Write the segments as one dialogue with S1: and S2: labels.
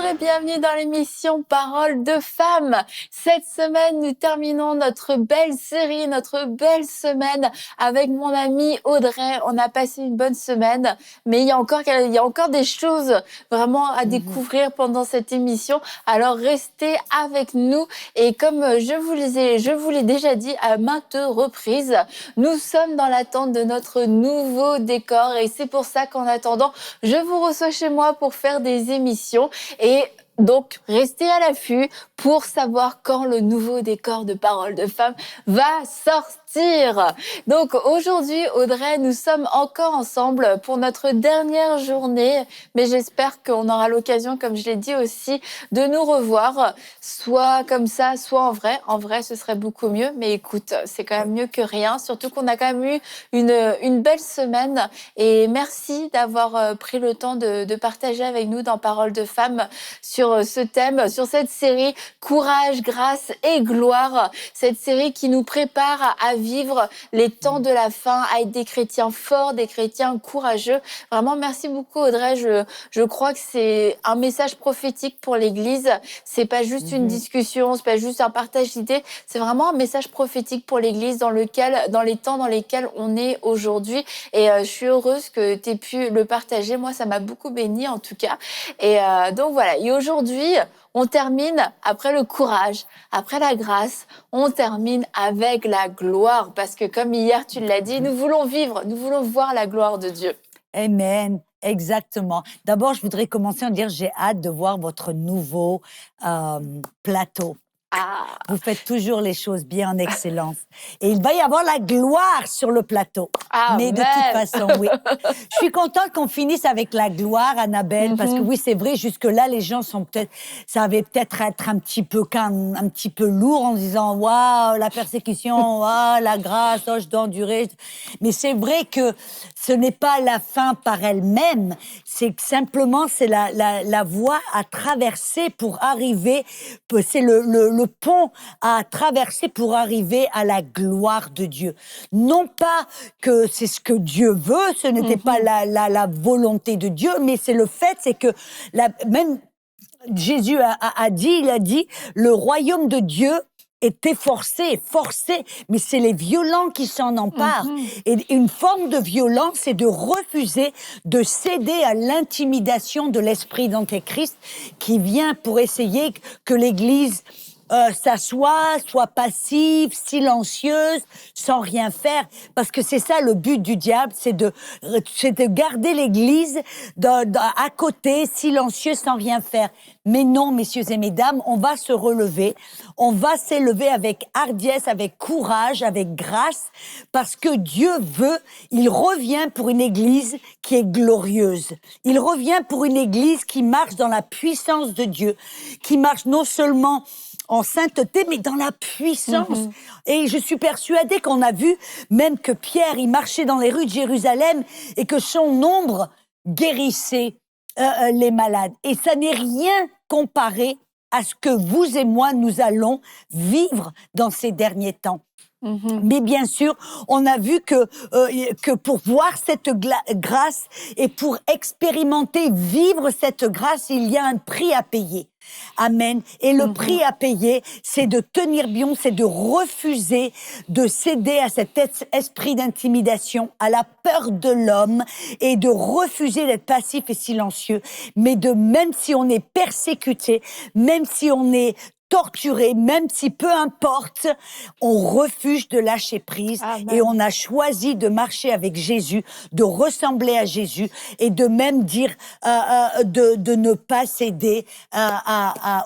S1: et bienvenue dans l'émission Paroles de femmes. Cette semaine, nous terminons notre belle série, notre belle semaine avec mon amie Audrey. On a passé une bonne semaine, mais il y a encore des choses vraiment à découvrir pendant cette émission. Alors restez avec nous et comme je vous l'ai déjà dit à maintes reprises, nous sommes dans l'attente de notre nouveau décor et c'est pour ça qu'en attendant, je vous reçois chez moi pour faire des émissions et donc, restez à l'affût pour savoir quand le nouveau décor de Paroles de femmes va sortir. Donc, aujourd'hui, Audrey, nous sommes encore ensemble pour notre dernière journée, mais j'espère qu'on aura l'occasion, comme je l'ai dit aussi, de nous revoir, soit comme ça, soit en vrai. En vrai, ce serait beaucoup mieux, mais écoute, c'est quand même mieux que rien, surtout qu'on a quand même eu une belle semaine et merci d'avoir pris le temps de partager avec nous dans Paroles de femmes sur ce thème, sur cette série Courage, grâce et gloire. Cette série qui nous prépare à vivre les temps de la fin, à être des chrétiens forts, des chrétiens courageux. Vraiment, merci beaucoup Audrey. Je crois que c'est un message prophétique pour l'Église. C'est pas juste une discussion, c'est pas juste un partage d'idées. C'est vraiment un message prophétique pour l'Église dans les temps dans lesquels on est aujourd'hui. Et je suis heureuse que tu aies pu le partager. Moi, ça m'a beaucoup bénie en tout cas. Et donc voilà. Et aujourd'hui, on termine après le courage, après la grâce, on termine avec la gloire. Parce que comme hier, tu l'as dit, nous voulons vivre, nous voulons voir la gloire de Dieu.
S2: Amen, exactement. D'abord, je voudrais commencer en dire j'ai hâte de voir votre nouveau plateau.
S1: Ah,
S2: Vous faites toujours les choses bien en excellence. Et il va y avoir la gloire sur le plateau. Mais de toute façon, oui. Je suis contente qu'on finisse avec la gloire, Annabelle, parce que oui, c'est vrai, jusque-là, les gens sont peut-être, ça avait peut-être être un petit peu lourd en disant, waouh, la persécution, waouh, la grâce, oh, je dois endurer. Mais c'est vrai que ce n'est pas la fin par elle-même, c'est que simplement, c'est la voie à traverser pour arriver, c'est le pont à traverser pour arriver à la gloire de Dieu. Non pas que c'est ce que Dieu veut, ce n'était pas la volonté de Dieu, mais c'est le fait, c'est que même Jésus a dit, le royaume de Dieu était forcé, mais c'est les violents qui s'en emparent. Et une forme de violence, c'est de refuser de céder à l'intimidation de l'esprit d'Antéchrist qui vient pour essayer que l'Église s'assoit, soit passive, silencieuse, sans rien faire. Parce que c'est ça le but du diable, c'est de garder l'Église à côté, silencieuse, sans rien faire. Mais non, messieurs et mesdames, on va se relever, on va s'élever avec hardiesse, avec courage, avec grâce, parce que Dieu veut, il revient pour une Église qui est glorieuse. Il revient pour une Église qui marche dans la puissance de Dieu, qui marche non seulement en sainteté, mais dans la puissance. Et je suis persuadée qu'on a vu même que Pierre, il marchait dans les rues de Jérusalem et que son ombre guérissait les malades. Et ça n'est rien comparé à ce que vous et moi, nous allons vivre dans ces derniers temps. Mais bien sûr, on a vu que pour voir cette grâce et pour expérimenter, vivre cette grâce, il y a un prix à payer. Amen. Et le prix à payer, c'est de tenir bien, c'est de refuser de céder à cet esprit d'intimidation, à la peur de l'homme et de refuser d'être passif et silencieux. Mais même si on est persécuté, même si on est torturé, même si peu importe, on refuse de lâcher prise. Amen. Et on a choisi de marcher avec Jésus, de ressembler à Jésus et de même dire de ne pas céder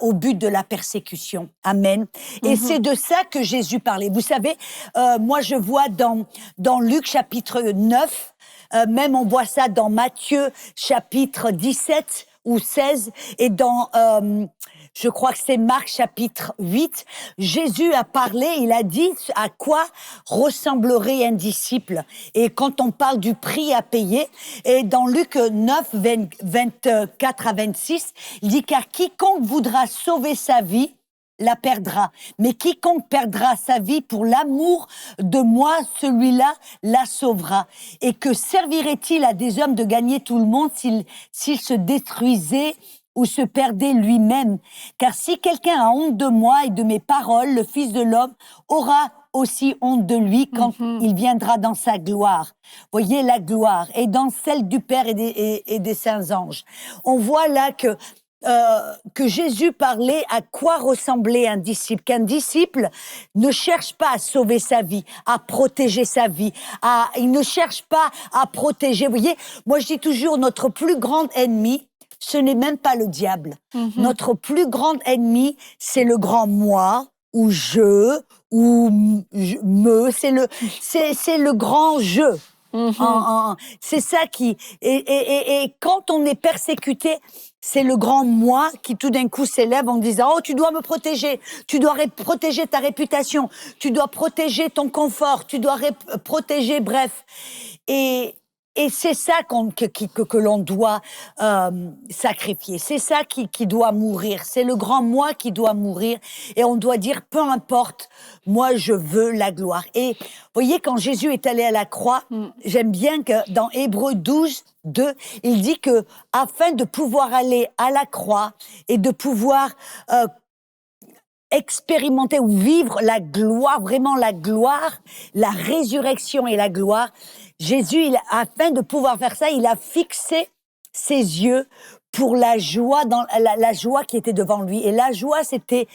S2: au but de la persécution. Amen. Et c'est de ça que Jésus parlait. Vous savez, moi je vois dans Luc chapitre 9, même on voit ça dans Matthieu chapitre 17 ou 16 et dans... je crois que c'est Marc chapitre 8, Jésus a parlé, il a dit à quoi ressemblerait un disciple. Et quand on parle du prix à payer, et dans Luc 9, 24 à 26, il dit « Car quiconque voudra sauver sa vie, la perdra. Mais quiconque perdra sa vie pour l'amour de moi, celui-là la sauvera. Et que servirait-il à des hommes de gagner tout le monde s'ils se détruisaient ou se perdait lui-même. Car si quelqu'un a honte de moi et de mes paroles, le Fils de l'homme aura aussi honte de lui quand il viendra dans sa gloire. Voyez, la gloire est dans celle du Père et des saints anges. On voit là que Jésus parlait à quoi ressemblait un disciple, qu'un disciple ne cherche pas à sauver sa vie, à protéger sa vie, il ne cherche pas à protéger. Vous voyez, moi je dis toujours, notre plus grand ennemi, ce n'est même pas le diable. Notre plus grand ennemi, c'est le grand moi, ou je, ou me, c'est le grand je. C'est ça qui... Et quand on est persécuté, c'est le grand moi qui tout d'un coup s'élève en disant « Oh, tu dois me protéger, tu dois protéger ta réputation, tu dois protéger ton confort, tu dois protéger, bref. » Et c'est ça que l'on doit sacrifier, c'est ça qui doit mourir, c'est le grand moi qui doit mourir et on doit dire peu importe, moi je veux la gloire. Et vous voyez, quand Jésus est allé à la croix, j'aime bien que dans Hébreux 12, 2, il dit que afin de pouvoir aller à la croix et de pouvoir expérimenter ou vivre la gloire, vraiment la gloire, la résurrection et la gloire, Jésus, afin de pouvoir faire ça, il a fixé ses yeux pour la joie, la joie qui était devant lui. Et la joie, c'était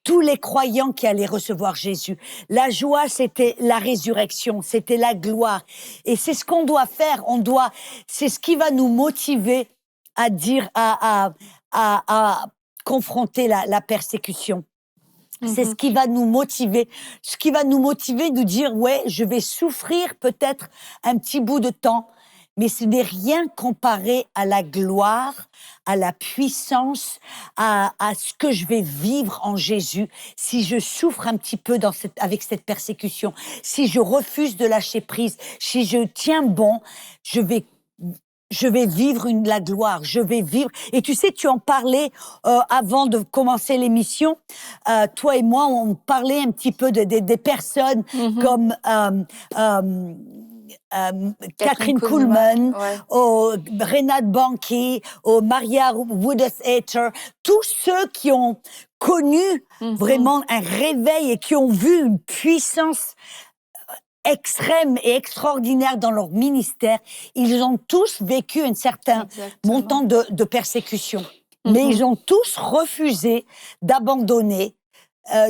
S2: tous les croyants qui allaient recevoir Jésus. La joie, c'était la résurrection, c'était la gloire. Et c'est ce qu'on doit faire. C'est ce qui va nous motiver à dire, à confronter la persécution. C'est ce qui va nous motiver. Ce qui va nous motiver de dire, ouais, je vais souffrir peut-être un petit bout de temps, mais ce n'est rien comparé à la gloire, à la puissance, à ce que je vais vivre en Jésus si je souffre un petit peu avec cette persécution, si je refuse de lâcher prise, si je tiens bon, je vais vivre la gloire, je vais vivre. Et tu sais, tu en parlais avant de commencer l'émission. Toi et moi, on parlait un petit peu des personnes comme Catherine Kuhlman, Reinhard Bonnke, Maria Woodeth-Etter, tous ceux qui ont connu vraiment un réveil et qui ont vu une puissance extrême et extraordinaire dans leur ministère, ils ont tous vécu un certain montant de persécution. Mais ils ont tous refusé d'abandonner,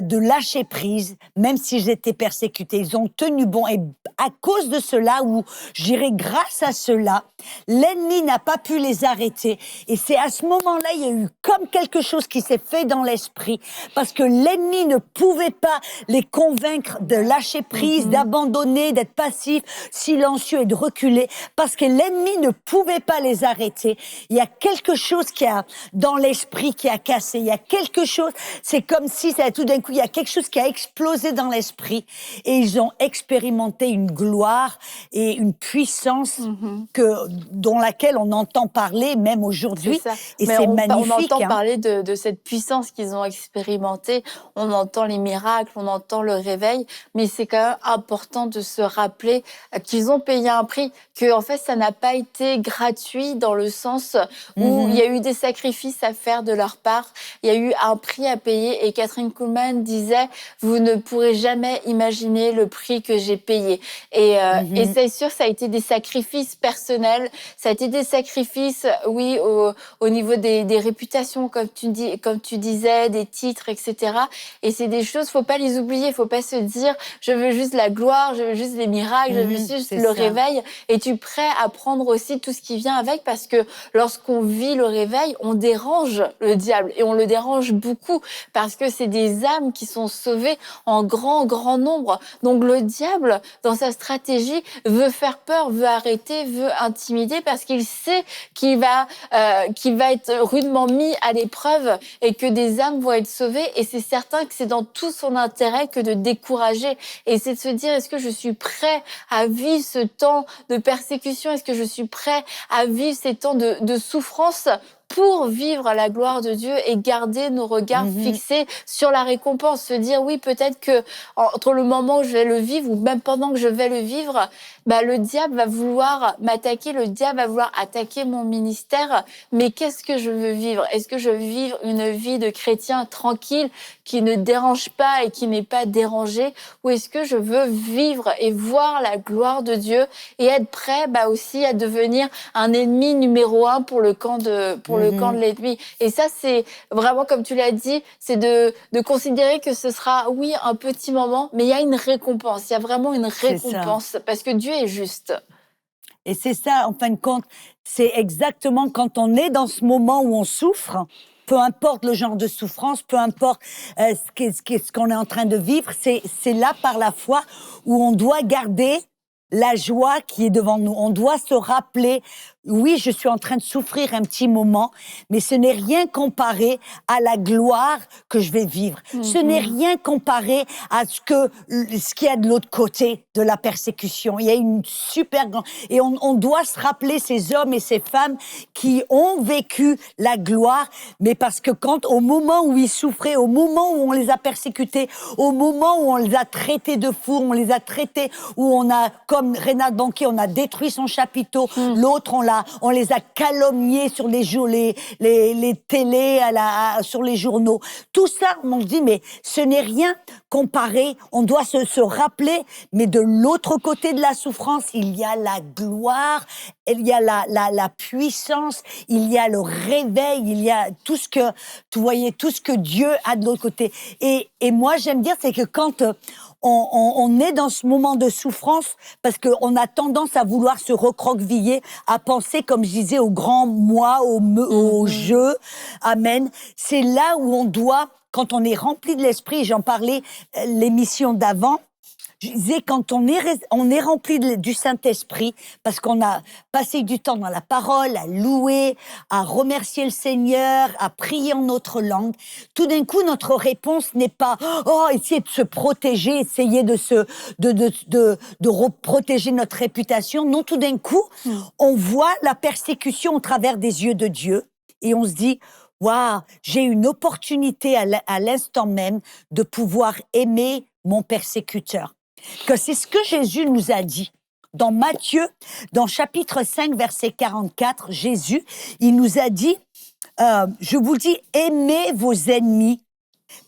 S2: de lâcher prise, même s'ils étaient persécutés. Ils ont tenu bon. Et à cause de cela, ou je dirais grâce à cela, l'ennemi n'a pas pu les arrêter. Et c'est à ce moment-là, il y a eu comme quelque chose qui s'est fait dans l'esprit, parce que l'ennemi ne pouvait pas les convaincre de lâcher prise, d'abandonner, d'être passif, silencieux et de reculer, parce que l'ennemi ne pouvait pas les arrêter. Il y a quelque chose qui a, dans l'esprit, qui a cassé. Il y a quelque chose, c'est comme si tout d'un coup, il y a quelque chose qui a explosé dans l'esprit et ils ont expérimenté une gloire et une puissance dont laquelle on entend parler même aujourd'hui. Et c'est magnifique.
S1: On entend parler de cette puissance qu'ils ont expérimentée. On entend les miracles, on entend le réveil, mais c'est quand même important de se rappeler qu'ils ont payé un prix, que en fait, ça n'a pas été gratuit dans le sens où il y a eu des sacrifices à faire de leur part. Il y a eu un prix à payer et Catherine Kuhlman disait « Vous ne pourrez jamais imaginer le prix que j'ai payé ». Et c'est sûr, ça a été des sacrifices personnels, ça a été des sacrifices, oui, au niveau des réputations, comme tu disais, des titres, etc. Et c'est des choses, faut pas les oublier, faut pas se dire « Je veux juste la gloire, je veux juste les miracles, je veux juste le réveil ». Et tu es prêt à prendre aussi tout ce qui vient avec, parce que lorsqu'on vit le réveil, on dérange le diable et on le dérange beaucoup parce que c'est des âmes qui sont sauvées en grand nombre. Donc le diable, dans sa stratégie, veut faire peur, veut arrêter, veut intimider parce qu'il sait qu'il va être rudement mis à l'épreuve et que des âmes vont être sauvées. Et c'est certain que c'est dans tout son intérêt que de décourager. Et c'est de se dire, est-ce que je suis prêt à vivre ce temps de persécution? Est-ce que je suis prêt à vivre ces temps de souffrance pour vivre la gloire de Dieu et garder nos regards fixés sur la récompense. Se dire, oui, peut-être que entre le moment où je vais le vivre ou même pendant que je vais le vivre, le diable va vouloir m'attaquer, le diable va vouloir attaquer mon ministère. Mais qu'est-ce que je veux vivre? Est-ce que je veux vivre une vie de chrétien tranquille, qui ne dérange pas et qui n'est pas dérangé? Ou est-ce que je veux vivre et voir la gloire de Dieu et être prêt aussi à devenir un ennemi numéro 1 pour le camp de l'ennemi? Et ça, c'est vraiment, comme tu l'as dit, c'est de considérer que ce sera, oui, un petit moment, mais il y a une récompense. Il y a vraiment une récompense parce que Dieu est juste.
S2: Et c'est ça, en fin de compte, c'est exactement quand on est dans ce moment où on souffre, peu importe le genre de souffrance, peu importe ce qu'on est en train de vivre, c'est là par la foi où on doit garder la joie qui est devant nous. On doit se rappeler, oui, je suis en train de souffrir un petit moment, mais ce n'est rien comparé à la gloire que je vais vivre. Ce n'est rien comparé à ce qu'il y a de l'autre côté de la persécution. Il y a une super grande... Et on doit se rappeler ces hommes et ces femmes qui ont vécu la gloire, mais parce que au moment où ils souffraient, au moment où on les a persécutés, au moment où on les a traités de fous, on les a traités, où on a, comme Reinhard Bonnke, on a détruit son chapiteau, l'autre, on les a calomniés sur les télés, sur les journaux. Tout ça, on se dit, mais ce n'est rien comparé. On doit se rappeler, mais de l'autre côté de la souffrance, il y a la gloire, il y a la puissance, il y a le réveil, il y a tout ce que Dieu a de l'autre côté. Et moi, j'aime dire, c'est que quand on est dans ce moment de souffrance, parce qu'on a tendance à vouloir se recroqueviller, à penser, comme je disais, au grand moi, au jeu. Amen. C'est là où on doit, quand on est rempli de l'esprit, j'en parlais l'émission d'avant, je disais, quand on est rempli du Saint-Esprit, parce qu'on a passé du temps dans la parole, à louer, à remercier le Seigneur, à prier en notre langue, tout d'un coup, notre réponse n'est pas « essayer de se protéger, essayer de protéger notre réputation ». Non, tout d'un coup, on voit la persécution au travers des yeux de Dieu et on se dit « Waouh, j'ai une opportunité à l'instant même de pouvoir aimer mon persécuteur ». Que c'est ce que Jésus nous a dit. Dans Matthieu, dans chapitre 5, verset 44, Jésus, il nous a dit, je vous dis, aimez vos ennemis,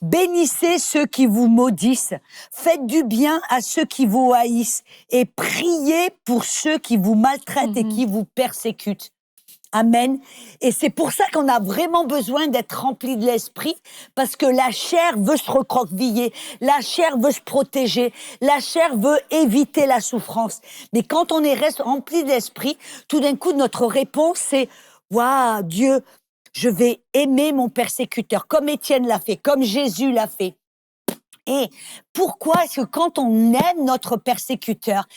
S2: bénissez ceux qui vous maudissent, faites du bien à ceux qui vous haïssent et priez pour ceux qui vous maltraitent et qui vous persécutent. Amen. Et c'est pour ça qu'on a vraiment besoin d'être rempli de l'esprit, parce que la chair veut se recroqueviller, la chair veut se protéger, la chair veut éviter la souffrance. Mais quand on reste rempli de l'esprit, tout d'un coup, notre réponse, c'est « Waouh, Dieu, je vais aimer mon persécuteur, comme Étienne l'a fait, comme Jésus l'a fait. » Et pourquoi est-ce que quand on aime notre persécuteur,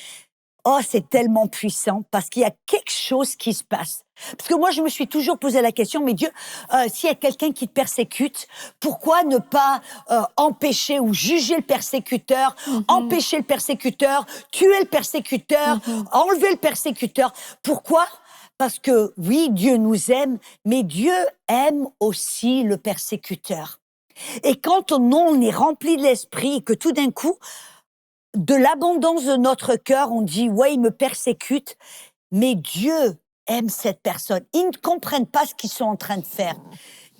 S2: c'est tellement puissant, parce qu'il y a quelque chose qui se passe. Parce que moi, je me suis toujours posé la question, mais Dieu, s'il y a quelqu'un qui te persécute, pourquoi ne pas empêcher ou juger le persécuteur, empêcher le persécuteur, tuer le persécuteur, enlever le persécuteur? Pourquoi? Parce que oui, Dieu nous aime, mais Dieu aime aussi le persécuteur. Et quand on est rempli de l'esprit, que tout d'un coup, de l'abondance de notre cœur, on dit, ouais, il me persécute, mais Dieu aime cette personne. Ils ne comprennent pas ce qu'ils sont en train de faire.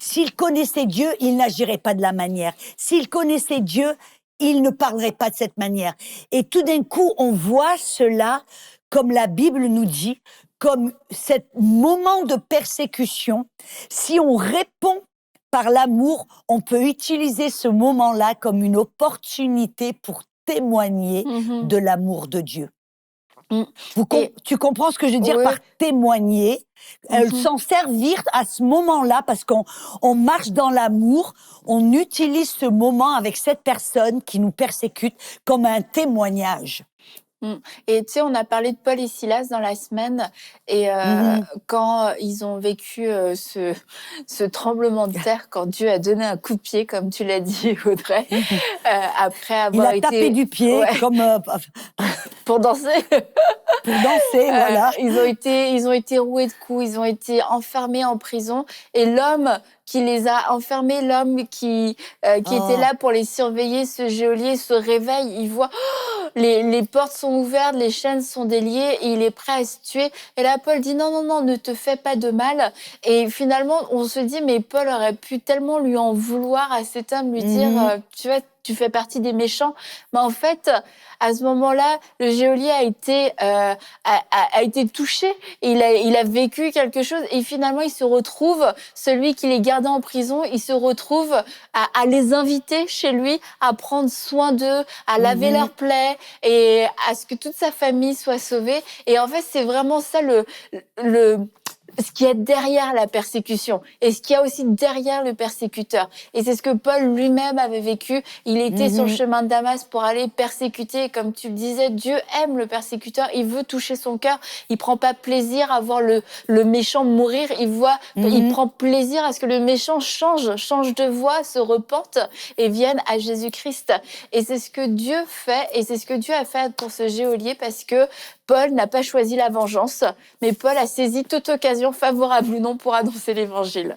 S2: S'ils connaissaient Dieu, ils n'agiraient pas de la manière. S'ils connaissaient Dieu, ils ne parleraient pas de cette manière. Et tout d'un coup, on voit cela, comme la Bible nous dit, comme ce moment de persécution. Si on répond par l'amour, on peut utiliser ce moment-là comme une opportunité pour témoigner de l'amour de Dieu. Tu comprends ce que je veux dire par témoigner, s'en servir à ce moment-là, parce qu'on marche dans l'amour, on utilise ce moment avec cette personne qui nous persécute comme un témoignage.
S1: Mmh. Et tu sais, on a parlé de Paul et Silas dans la semaine et quand ils ont vécu ce tremblement de terre, quand Dieu a donné un coup de pied, comme tu l'as dit, Audrey, après
S2: Il
S1: avoir
S2: a tapé du pied
S1: ouais,
S2: comme
S1: pour danser.
S2: pour danser, voilà.
S1: Ils ont été roués de coups, ils ont été enfermés en prison. Et l'homme qui les a enfermés, l'homme qui était
S2: Oh.
S1: là pour les surveiller, ce geôlier se réveille, il voit les portes sont ouvertes, les chaînes sont déliées et il est prêt à se tuer. Et là, Paul dit non, non, non, ne te fais pas de mal. Et finalement, on se dit, mais Paul aurait pu tellement lui en vouloir à cet homme, lui dire, tu vois, tu fais partie des méchants. Mais en fait, à ce moment-là, le geôlier a été touché. Et il a vécu quelque chose. Et finalement, il se retrouve, celui qui les gardait en prison, il se retrouve à les inviter chez lui, à prendre soin d'eux, à laver leurs plaies et à ce que toute sa famille soit sauvée. Et en fait, c'est vraiment ça ce qui est derrière la persécution et ce qu'il y a aussi derrière le persécuteur. Et c'est ce que Paul lui-même avait vécu. Il était sur le chemin de Damas pour aller persécuter. Et comme tu le disais, Dieu aime le persécuteur. Il veut toucher son cœur. Il prend pas plaisir à voir le méchant mourir. Il prend plaisir à ce que le méchant change de voie, se repente et vienne à Jésus-Christ. Et c'est ce que Dieu fait et c'est ce que Dieu a fait pour ce geôlier parce que Paul n'a pas choisi la vengeance, mais Paul a saisi toute occasion, favorable ou non, pour annoncer l'évangile.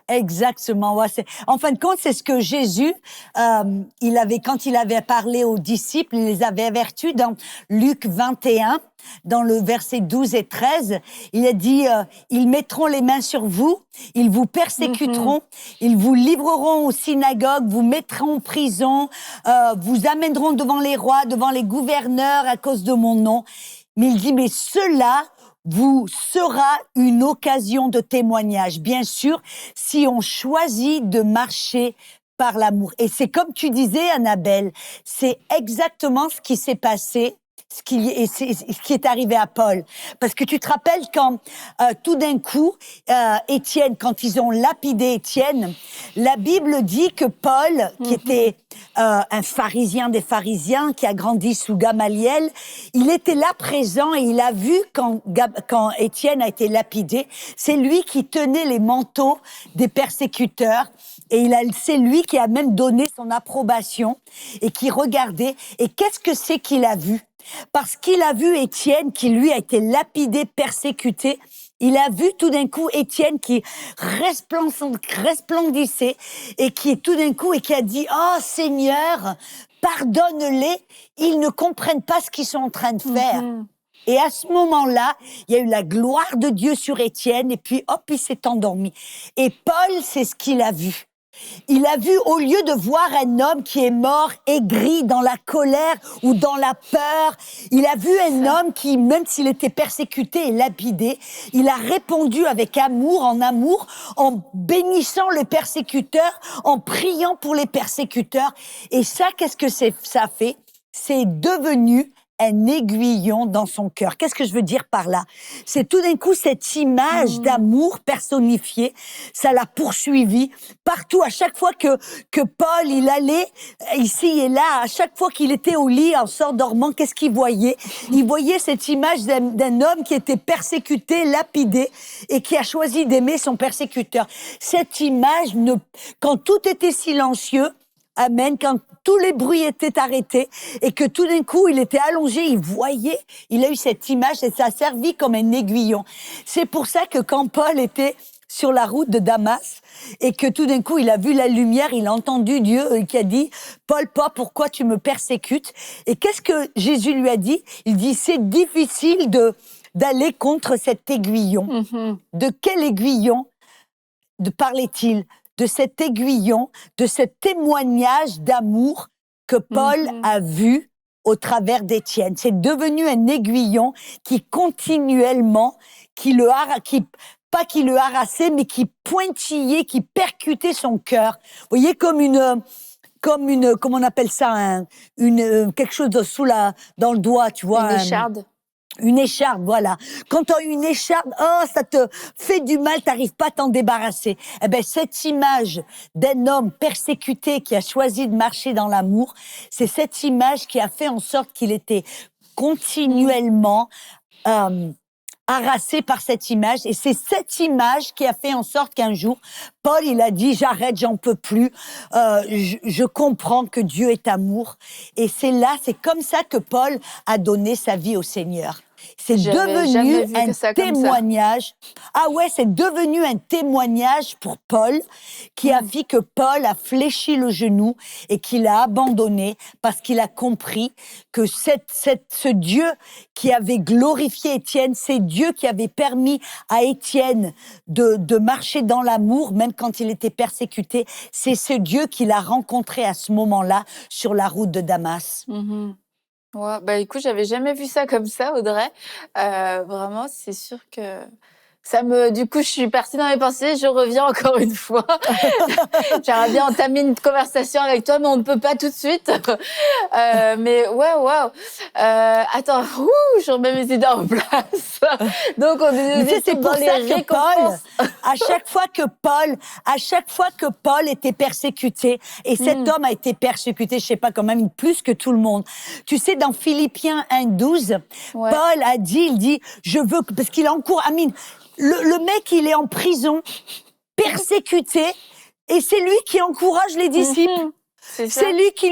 S2: Exactement. Ouais, en fin de compte, c'est ce que Jésus, quand il avait parlé aux disciples, il les avait avertis dans Luc 21, dans le verset 12 et 13. Il a dit, ils mettront les mains sur vous, ils vous persécuteront, ils vous livreront aux synagogues, vous mettront en prison, vous amèneront devant les rois, devant les gouverneurs à cause de mon nom. Mais il dit, mais cela vous sera une occasion de témoignage. Bien sûr, si on choisit de marcher par l'amour. Et c'est comme tu disais, Annabelle, c'est exactement ce qui s'est passé, ce qui est arrivé à Paul. Parce que tu te rappelles quand, tout d'un coup, Étienne, quand ils ont lapidé Étienne, la Bible dit que Paul, qui était un pharisien des pharisiens, qui a grandi sous Gamaliel, il était là présent et il a vu quand Étienne a été lapidé, c'est lui qui tenait les manteaux des persécuteurs et c'est lui qui a même donné son approbation et qui regardait. Et qu'est-ce que c'est qu'il a vu? Parce qu'il a vu Étienne qui, lui, a été lapidé, persécuté. Il a vu tout d'un coup Étienne qui resplendissait et qui tout d'un coup et qui a dit « Oh Seigneur, pardonne-les, ils ne comprennent pas ce qu'ils sont en train de faire. » Et à ce moment-là, il y a eu la gloire de Dieu sur Étienne et puis hop, il s'est endormi. Et Paul, c'est ce qu'il a vu. Il a vu, au lieu de voir un homme qui est mort, aigri, dans la colère ou dans la peur, il a vu un homme qui, même s'il était persécuté et lapidé, il a répondu avec amour, en bénissant les persécuteurs, en priant pour les persécuteurs. Et ça, qu'est-ce que ça fait? C'est devenu un aiguillon dans son cœur. Qu'est-ce que je veux dire par là? C'est tout d'un coup cette image d'amour personnifié, ça l'a poursuivi partout. À chaque fois que Paul, il allait ici et là, à chaque fois qu'il était au lit en s'endormant, qu'est-ce qu'il voyait? Il voyait cette image d'un homme qui était persécuté, lapidé et qui a choisi d'aimer son persécuteur. Cette image, quand tout était silencieux, amen, quand tous les bruits étaient arrêtés et que tout d'un coup, il était allongé, il a eu cette image et ça a servi comme un aiguillon. C'est pour ça que quand Paul était sur la route de Damas et que tout d'un coup, il a vu la lumière, il a entendu Dieu qui a dit « Paul, pourquoi tu me persécutes ?» Et qu'est-ce que Jésus lui a dit? Il dit « C'est difficile d'aller contre cet aiguillon. » De quel aiguillon parlait-il? De cet aiguillon, de ce témoignage d'amour que Paul a vu au travers d'Étienne. C'est devenu un aiguillon qui continuellement, pas qui le harassait, mais qui pointillait, qui percutait son cœur. Vous voyez, comment on appelle ça, quelque chose dans le doigt, tu vois.
S1: Une écharde.
S2: Une écharpe, voilà. Quand tu as une écharpe, ça te fait du mal, t'arrives pas à t'en débarrasser. Eh ben, cette image d'un homme persécuté qui a choisi de marcher dans l'amour, c'est cette image qui a fait en sorte qu'il était continuellement harassé par cette image. Et c'est cette image qui a fait en sorte qu'un jour, Paul, il a dit, j'arrête, j'en peux plus. Je comprends que Dieu est amour. Et c'est comme ça que Paul a donné sa vie au Seigneur. C'est devenu un témoignage. Ah ouais, c'est devenu un témoignage pour Paul, qui a vu que Paul a fléchi le genou et qu'il a abandonné parce qu'il a compris que ce Dieu qui avait glorifié Étienne, c'est Dieu qui avait permis à Étienne de marcher dans l'amour, même quand il était persécuté. C'est ce Dieu qu'il a rencontré à ce moment-là sur la route de Damas.
S1: Ouais, bah écoute, j'avais jamais vu ça comme ça, Audrey. Vraiment, c'est sûr que du coup, je suis partie dans mes pensées, je reviens encore une fois. J'aimerais bien entamer une conversation avec toi, mais on ne peut pas tout de suite. Mais ouais, waouh. Attends, je remets mes idées en place. Donc,
S2: c'est pour ça que Paul, à chaque fois que Paul était persécuté, et cet homme a été persécuté, je sais pas, quand même plus que tout le monde. Tu sais, dans Philippiens 1:12, Paul a dit, il dit, je veux, parce qu'il encourage, Amine, le mec, il est en prison, persécuté, et c'est lui qui encourage les disciples. C'est lui qui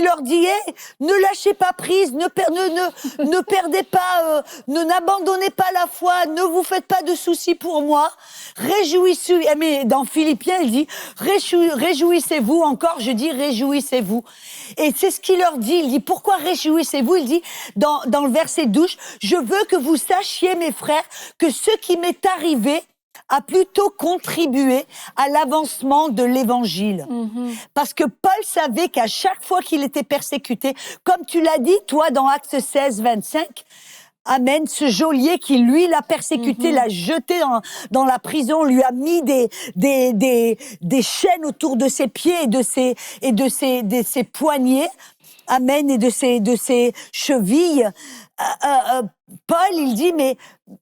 S2: leur dit, hey, ne lâchez pas prise, ne perdez pas, n'abandonnez pas la foi, ne vous faites pas de soucis pour moi. Réjouissez-vous. Mais dans Philippiens, il dit, réjouissez-vous. Encore, je dis, réjouissez-vous. Et c'est ce qu'il leur dit. Il dit, pourquoi réjouissez-vous? Il dit, dans le verset 12, je veux que vous sachiez, mes frères, que ce qui m'est arrivé a plutôt contribué à l'avancement de l'Évangile. Parce que Paul savait qu'à chaque fois qu'il était persécuté, comme tu l'as dit, toi, dans Actes 16, 25, amen, ce geôlier qui, lui, l'a persécuté, l'a jeté dans la prison, lui a mis des chaînes autour de ses pieds et de ses poignets, amen, et de ses chevilles. Paul, il dit, mais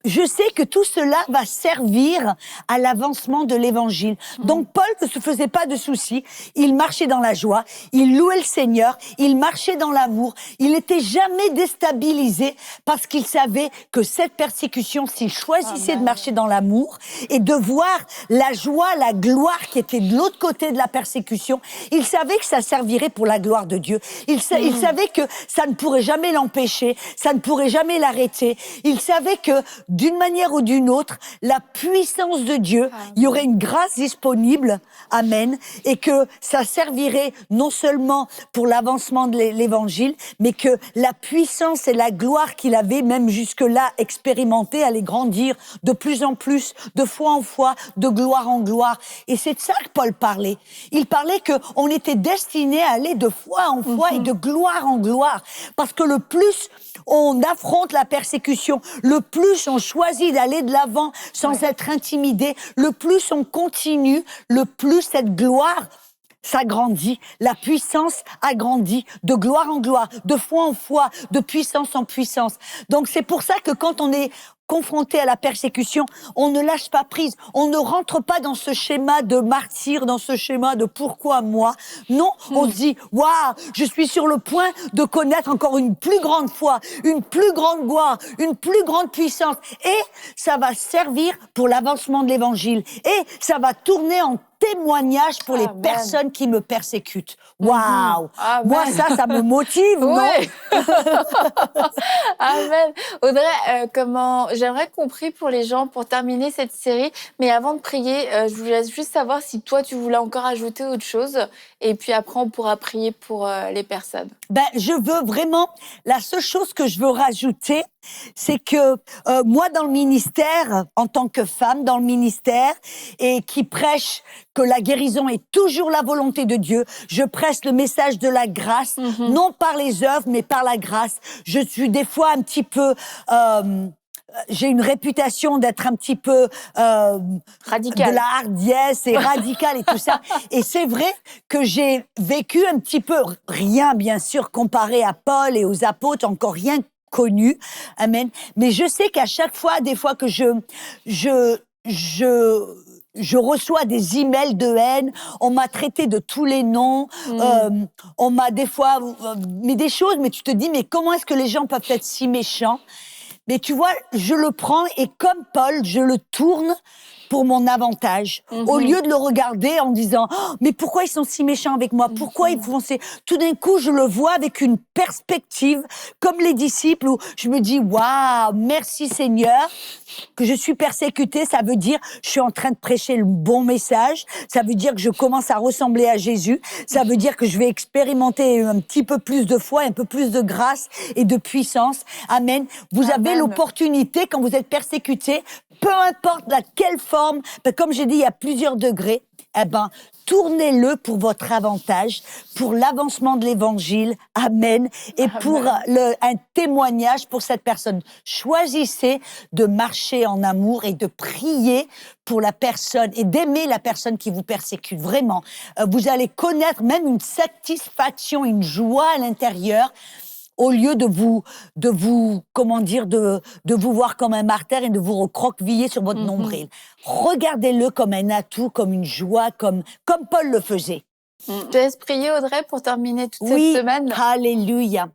S2: je sais que tout cela va servir à l'avancement de l'Évangile. Donc Paul ne se faisait pas de soucis, il marchait dans la joie, il louait le Seigneur, il marchait dans l'amour, il n'était jamais déstabilisé parce qu'il savait que cette persécution, s'il choisissait de marcher dans l'amour et de voir la joie, la gloire qui était de l'autre côté de la persécution, il savait que ça servirait pour la gloire de Dieu. Il savait que ça ne pourrait jamais l'empêcher, ça ne pourrait jamais l'arrêter. Il savait que d'une manière ou d'une autre, la puissance de Dieu, il y aurait une grâce disponible, amen, et que ça servirait non seulement pour l'avancement de l'Évangile, mais que la puissance et la gloire qu'il avait, même jusque-là expérimentée, allait grandir de plus en plus, de foi en foi, de gloire en gloire. Et c'est de ça que Paul parlait. Il parlait qu'on était destiné à aller de foi en foi et de gloire en gloire. Parce que le plus on affronte la persécution, le plus on choisit d'aller de l'avant sans être intimidé, le plus on continue, le plus cette gloire s'agrandit, la puissance agrandit de gloire en gloire, de foi en foi, de puissance en puissance. Donc c'est pour ça que quand on est confronté à la persécution, on ne lâche pas prise, on ne rentre pas dans ce schéma de martyr, dans ce schéma de pourquoi moi. Non, on se dit, waouh, je suis sur le point de connaître encore une plus grande foi, une plus grande gloire, une plus grande puissance. Et ça va servir pour l'avancement de l'Évangile. Et ça va tourner en témoignage pour les personnes qui me persécutent. Waouh! Moi, ça me motive, non?
S1: Amen. Audrey, j'aimerais qu'on prie pour les gens pour terminer cette série. Mais avant de prier, je voulais juste savoir si toi, tu voulais encore ajouter autre chose. Et puis après, on pourra prier pour les personnes.
S2: Je veux vraiment, la seule chose que je veux rajouter, c'est que moi, dans le ministère, en tant que femme dans le ministère, et qui prêche que la guérison est toujours la volonté de Dieu, je prêche le message de la grâce, non par les œuvres, mais par la grâce. Je suis des fois un petit peu... j'ai une réputation d'être un petit peu
S1: radicale,
S2: de la hardiesse et radicale et tout ça. Et c'est vrai que j'ai vécu un petit peu, rien bien sûr comparé à Paul et aux apôtres, encore rien connu, amen. Mais je sais qu'à chaque fois, des fois que je reçois des emails de haine, on m'a traité de tous les noms, on m'a des fois mis des choses, mais tu te dis, mais comment est-ce que les gens peuvent être si méchants? Mais tu vois, je le prends et comme Paul, je le tourne pour mon avantage. Au lieu de le regarder en disant oh, « mais pourquoi ils sont si méchants avec moi? Pourquoi ils font ces... » Tout d'un coup, je le vois avec une perspective, comme les disciples, où je me dis « waouh, merci Seigneur ». Que je suis persécutée, ça veut dire je suis en train de prêcher le bon message, ça veut dire que je commence à ressembler à Jésus, ça veut dire que je vais expérimenter un petit peu plus de foi, un peu plus de grâce et de puissance. Amen. Vous avez l'opportunité, quand vous êtes persécuté, peu importe laquelle forme, comme j'ai dit, il y a plusieurs degrés, eh ben, tournez-le pour votre avantage, pour l'avancement de l'évangile, amen, et pour un témoignage pour cette personne. Choisissez de marcher en amour et de prier pour la personne et d'aimer la personne qui vous persécute, vraiment. Vous allez connaître même une satisfaction, une joie à l'intérieur, au lieu de vous voir comme un martyr et de vous recroqueviller sur votre nombril. Regardez-le comme un atout, comme une joie, comme Paul le faisait.
S1: Je te laisse prier, Audrey, pour terminer toute cette semaine.
S2: Oui, alléluia.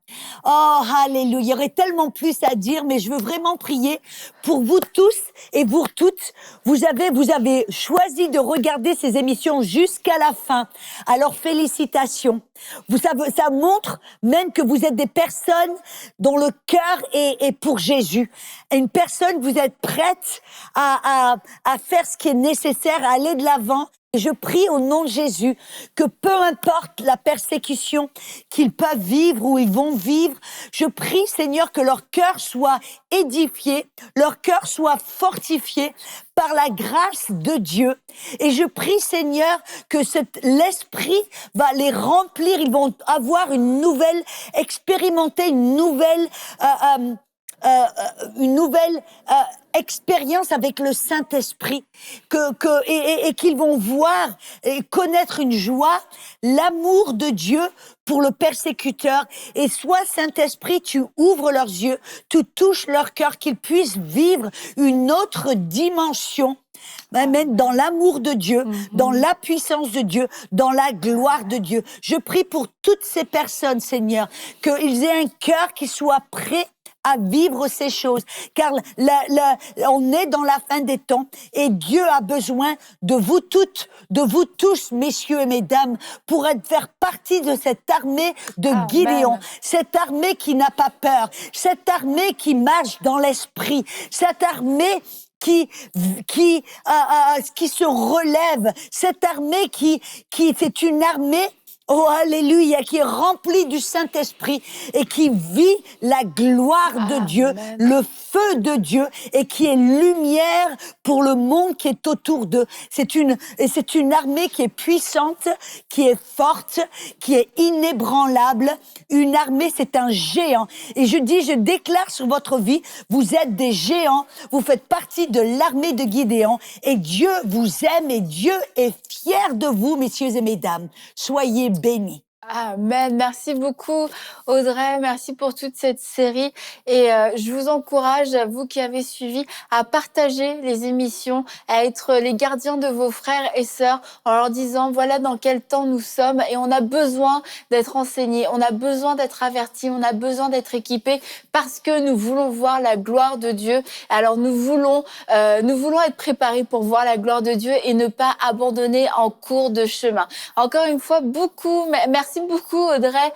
S2: Oh, alléluia. Il y aurait tellement plus à dire, mais je veux vraiment prier pour vous tous et vous toutes. Vous avez choisi de regarder ces émissions jusqu'à la fin. Alors, félicitations. Vous savez, ça montre même que vous êtes des personnes dont le cœur est pour Jésus. Une personne, vous êtes prête à faire ce qui est nécessaire, à aller de l'avant. Je prie au nom de Jésus que peu importe la persécution qu'ils peuvent vivre ou ils vont vivre, je prie, Seigneur, que leur cœur soit édifié, leur cœur soit fortifié par la grâce de Dieu. Et je prie, Seigneur, que l'Esprit va les remplir, ils vont avoir expérimenter une nouvelle expérience avec le Saint-Esprit, et qu'ils vont voir et connaître une joie, l'amour de Dieu pour le persécuteur. Et soit, Saint-Esprit, tu ouvres leurs yeux, tu touches leur cœur, qu'ils puissent vivre une autre dimension, même dans l'amour de Dieu, dans la puissance de Dieu, dans la gloire de Dieu. Je prie pour toutes ces personnes, Seigneur, qu'ils aient un cœur qui soit prêt à vivre ces choses, car on est dans la fin des temps et Dieu a besoin de vous toutes, de vous tous, messieurs et mesdames, pour faire partie de cette armée de Gideon, cette armée qui n'a pas peur, cette armée qui marche dans l'esprit, cette armée qui se relève, cette armée qui c'est une armée, oh alléluia, qui est remplie du Saint-Esprit et qui vit la gloire de Dieu, le feu de Dieu, et qui est lumière pour le monde qui est autour d'eux. C'est une armée qui est puissante, qui est forte, qui est inébranlable. Une armée, c'est un géant. Et je déclare sur votre vie, vous êtes des géants, vous faites partie de l'armée de Gideon, et Dieu vous aime et Dieu est fier de vous, messieurs et mesdames. Soyez bénis.
S1: Amen. Merci beaucoup, Audrey. Merci pour toute cette série. Et je vous encourage, vous qui avez suivi, à partager les émissions, à être les gardiens de vos frères et sœurs en leur disant, voilà dans quel temps nous sommes et on a besoin d'être enseignés, on a besoin d'être avertis, on a besoin d'être équipés parce que nous voulons voir la gloire de Dieu. Alors nous voulons être préparés pour voir la gloire de Dieu et ne pas abandonner en cours de chemin. Encore une fois, merci beaucoup, Audrey,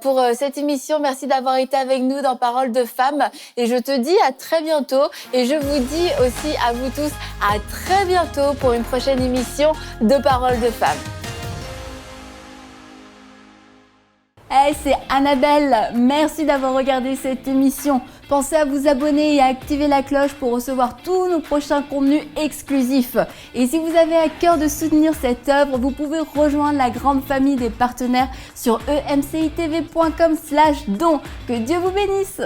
S1: pour cette émission. Merci d'avoir été avec nous dans Paroles de Femmes. Et je te dis à très bientôt. Et je vous dis aussi à vous tous à très bientôt pour une prochaine émission de Paroles de Femmes. Hey, c'est Annabelle. Merci d'avoir regardé cette émission. Pensez à vous abonner et à activer la cloche pour recevoir tous nos prochains contenus exclusifs. Et si vous avez à cœur de soutenir cette œuvre, vous pouvez rejoindre la grande famille des partenaires sur emcitv.com/don. Que Dieu vous bénisse.